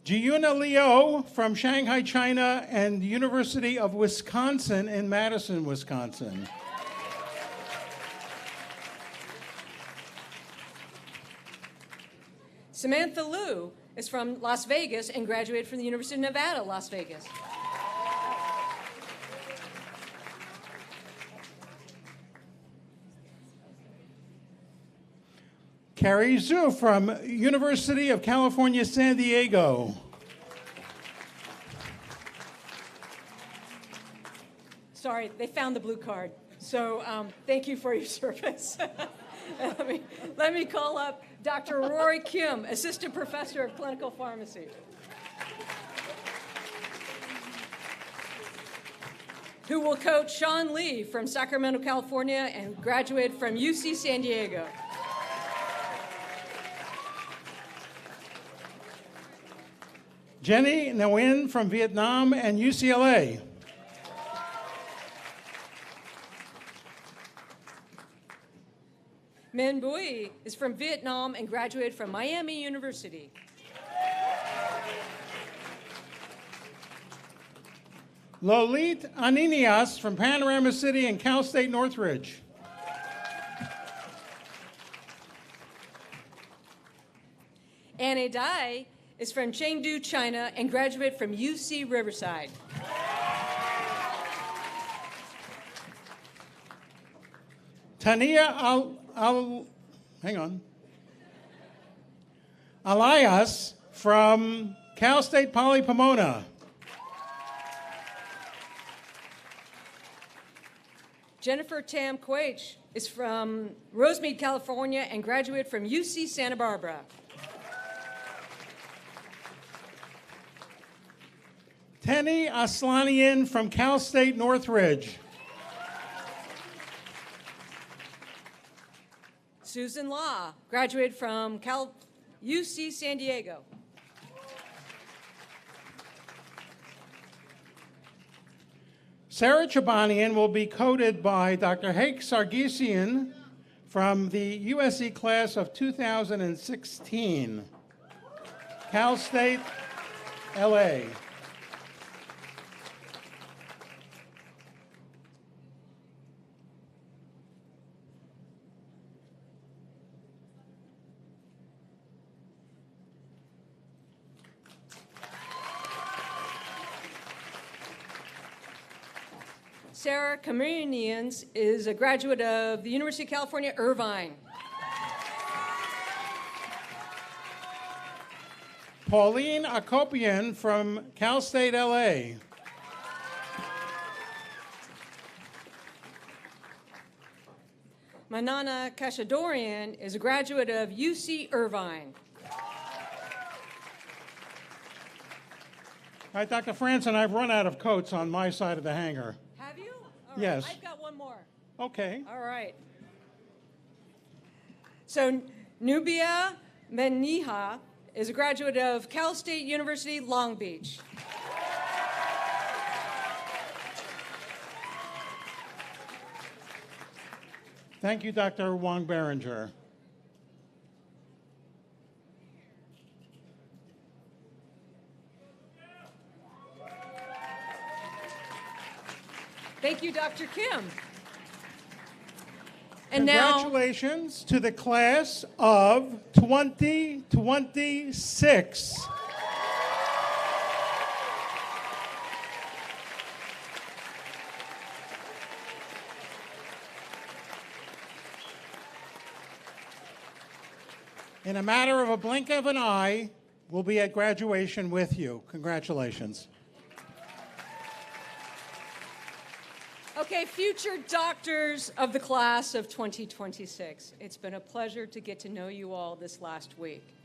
Jiyuna Liu from Shanghai, China, and the University of Wisconsin in Madison, Wisconsin. Samantha Liu is from Las Vegas and graduated from the University of Nevada, Las Vegas. Carrie Zhu from University of California, San Diego. Sorry, they found the blue card. So thank you for your service. let me call up Dr. Rory Kim, Assistant Professor of Clinical Pharmacy, who will coach Sean Lee from Sacramento, California, and graduated from UC San Diego. Jenny Nguyen from Vietnam and UCLA. Minh Bui is from Vietnam and graduated from Miami University. Lolit Aninias from Panorama City and Cal State Northridge. Annie Dai is from Chengdu, China, and graduated from UC Riverside. Tania Elias from Cal State Poly Pomona. Jennifer Tam Quach is from Rosemead, California, and graduated from UC Santa Barbara. Tenny Aslanian from Cal State Northridge. Susan Law graduated from UC San Diego. Sarah Chabanian will be coded by Dr. Hake Sargisian from the USC class of 2016, Cal State, LA. Sarah Kamenians is a graduate of the University of California, Irvine. Pauline Akopian from Cal State, LA. Manana Kashadorian is a graduate of UC Irvine. All right, Dr. Franson, I've run out of coats on my side of the hangar. Have you? All right. Yes. I've got one more. Okay. All right. So Nubia Meniha is a graduate of Cal State University, Long Beach. Thank you, Dr. Wong Berenger. Thank you, Dr. Kim. And now, congratulations to the class of 2026. In a matter of a blink of an eye, we'll be at graduation with you. Congratulations. okay, future doctors of the class of 2026, it's been a pleasure to get to know you all this last week.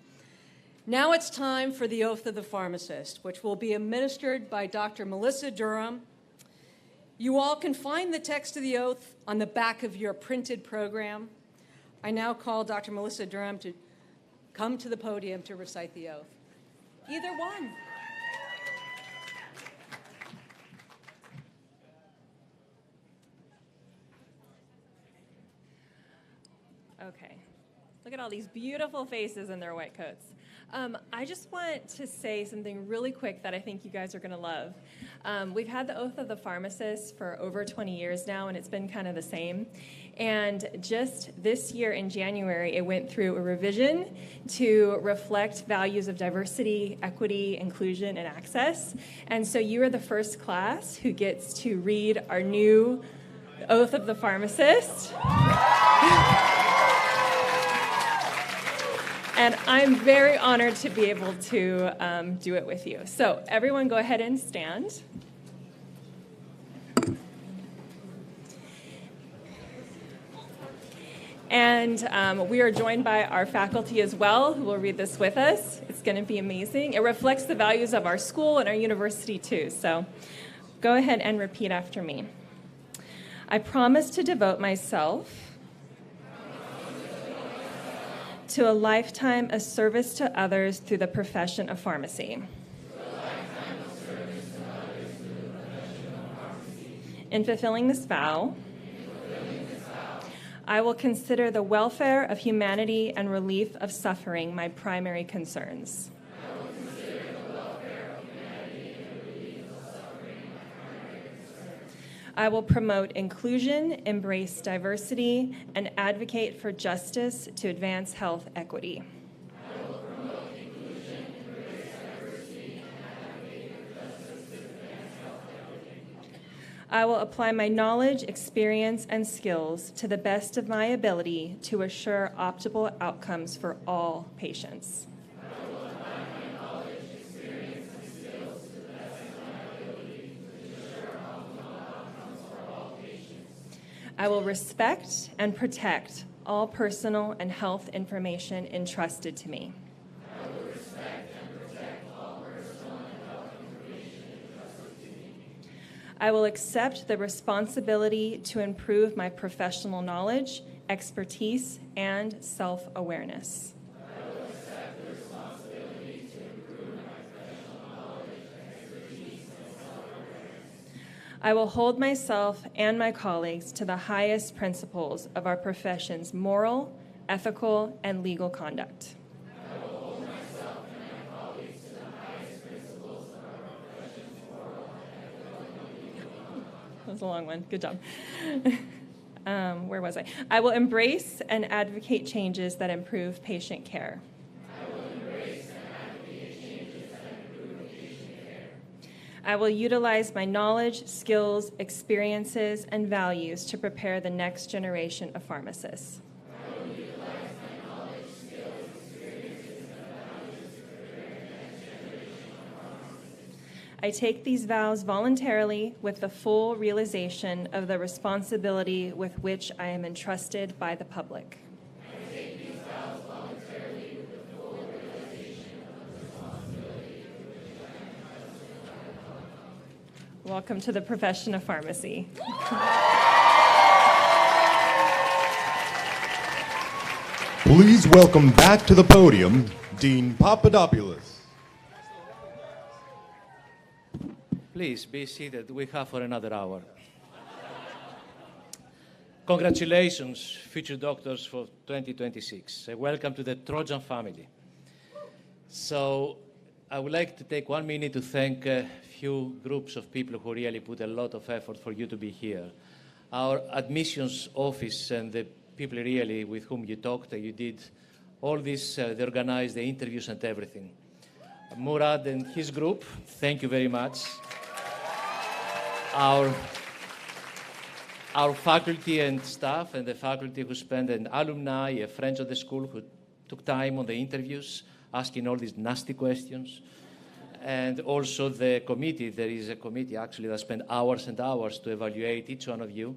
Now it's time for the oath of the pharmacist, which will be administered by Dr. Melissa Durham. You all can find the text of the oath on the back of your printed program. I now call Dr. Melissa Durham to come to the podium to recite the oath. Either one. Okay. Look at all these beautiful faces in their white coats. I just want to say something really quick that I think you guys are going to love. We've had the Oath of the Pharmacist for over 20 years now, and it's been kind of the same. And just this year in January, it went through a revision to reflect values of diversity, equity, inclusion, and access. And so you are the first class who gets to read our new Oath of the Pharmacist. And I'm very honored to be able to do it with you. So everyone go ahead and stand. And we are joined by our faculty as well, who will read this with us. It's going to be amazing. It reflects the values of our school and our university, too. So go ahead and repeat after me. I promise to devote myself to a lifetime of service to others through the profession of pharmacy. In fulfilling this vow, I will consider the welfare of humanity and relief of suffering my primary concerns. I will promote inclusion, embrace diversity, and advocate for justice to advance health equity. I will apply my knowledge, experience, and skills to the best of my ability to assure optimal outcomes for all patients. I will respect and protect all personal and health information entrusted to me. I will accept the responsibility to improve my professional knowledge, expertise, and self-awareness. I will hold myself and my colleagues to the highest principles of our profession's moral, ethical, and legal conduct. That was a long one. Good job. Where was I? I will embrace and advocate changes that improve patient care. I will utilize my knowledge, skills, experiences, and values to prepare the next generation of pharmacists. I take these vows voluntarily with the full realization of the responsibility with which I am entrusted by the public. I take these vows voluntarily with the full realization of the responsibility with which I am entrusted by the public. Welcome to the profession of pharmacy. Please welcome back to the podium, Dean Papadopoulos. Please be seated. We have for another hour. Congratulations, future doctors, for 2026. Welcome to the Trojan family. So I would like to take 1 minute to thank a few groups of people who really put a lot of effort for you to be here. Our admissions office and the people really with whom you talked, you did all this, they organized the interviews and everything. Murad and his group, thank you very much. Our faculty and staff and the faculty who spent, and alumni, friends of the school who took time on the interviews, asking all these nasty questions. And also the committee, there is a committee actually that spent hours and hours to evaluate each one of you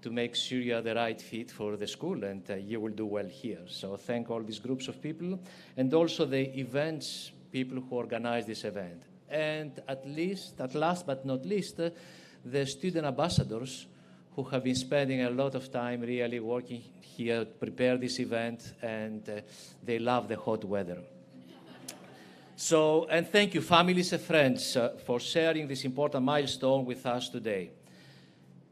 to make sure you are the right fit for the school and you will do well here. So thank all these groups of people and also the events people who organize this event. And at last but not least, the student ambassadors who have been spending a lot of time really working here to prepare this event, and they love the hot weather. So, and thank you, families and friends, for sharing this important milestone with us today.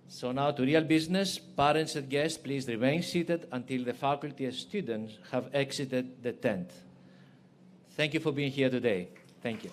So now to real business. Parents and guests, please remain seated until the faculty and students have exited the tent. Thank you for being here today. Thank you.